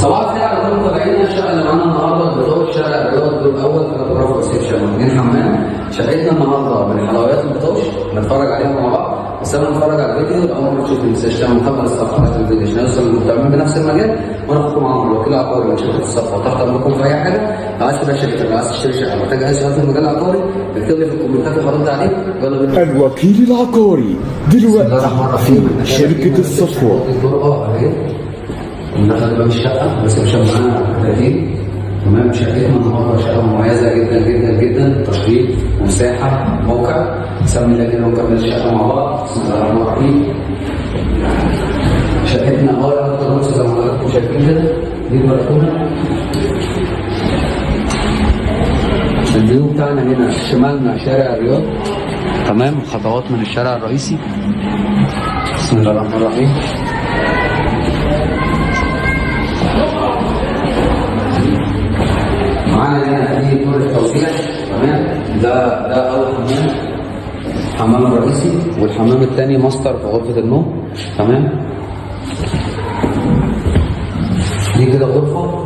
صباح الخير على كل متابعينا. الشقه اللي معانا النهارده بتوع شارع الرياض دور اول 3 غرف ريسبشن واثنين حمام. شقتنا النهارده من حلويات البطوش نتفرج عليها مع بعض. بس انا نتفرج على الفيديو الاول ما تشوف السيستم ونتابع الصفحات الفيديو عشان نوصل للمهتمين بنفس المجال وناخدكم معاهم الوكيل العقاري من شركه الصفحه وتحت امركم في اي حاجه. لو عايز تبقى شركه، لو عايز تشتري شقه، محتاج اي سؤال في المجال العقاري اكتب لي في الكومنتات وهرد عليك. يلا بينا. الوكيل العقاري دلوقتي في شركه الصفوه. ندخل باب الشقه بس مش معانا 30. تمام. شقتنا النهارده شقه مميزه جدا جدا جدا، تشطيب ومساحه موقع. نسمي الله كده ونكمل الشقه مع بعض. بسم الله الرحمن الرحيم. شقتنا اول ترابيزه زي ما حضراتكم شايفين كده، دي البلكونه. الفيو بتاعنا هنا شمالنا شارع الرياض. تمام. خطوات من الشارع الرئيسي. بسم الله الرحمن الرحيم. معانا هنا في دور التوزيع. تمام. ده اول حمام، الحمام الرئيسي، والحمام الثاني ماستر في غرفه النوم. تمام. دي كده غرفه،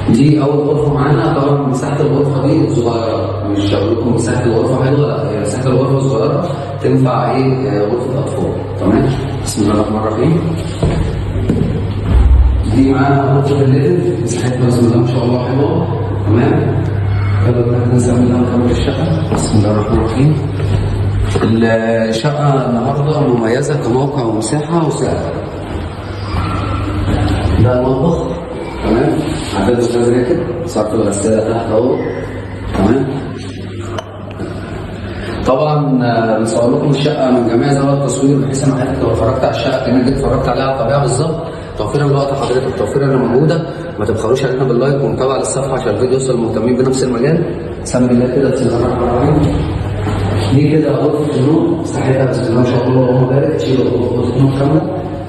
دي اول غرفه معانا. طبعا مساحه الغرفه دي صغيره، مش هقول لكم مساحه الغرفه حلوه، لا هي مساحه الغرفه صغيره تنفع غرفه اطفال. تمام. بسم الله الرحمن الرحيم. دي معانا غرفه الليفل، مساحتها بسم الله ما شاء الله حلوه. تمام. يلا بينا نسمي الله ونكمل الشقه. بسم الله الرحمن الرحيم. الشقه النهارده مميزه كموقع ومساحه وسعر. ده المطبخ. تمام. عدد الغسالة صرف الغسالة تحت اهو. تمام. طبعا بنصور لكم الشقه من جميع زوايا التصوير بحيث ان حضرتك لو اتفرجت على الشقه كانك اتفرجت عليها على الطبيعه بالظبط. توفيرا لوقت حضرتك، توفيرا موجوده. ما تبخلوش علينا باللايك ومتابعه للصفحه عشان الفيديو يوصل للمهتمين بنفس المجال. سمي الله كده. بسم الله الرحمن الرحيم. دي كده غرفه النوم، مساحتها بسم الله ما شاء الله اللهم بارك. تشيل غرفه النوم كامله.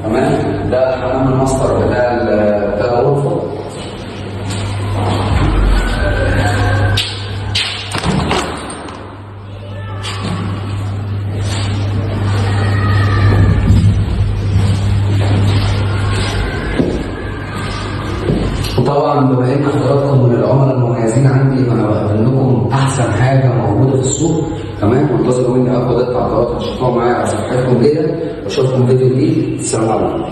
تمام. ده حمام الماستر بتاع الغرفه. وطبعا بما ان حضراتكم من العملاء المميزين عندي فانا بقدم لكم احسن حاجه موجوده في السوق. تمام. وانتظروا مني اخد التعاقدات هتشوفوها معايا على صفحتكم كده واشوفكم فيديو جديد. السلام عليكم.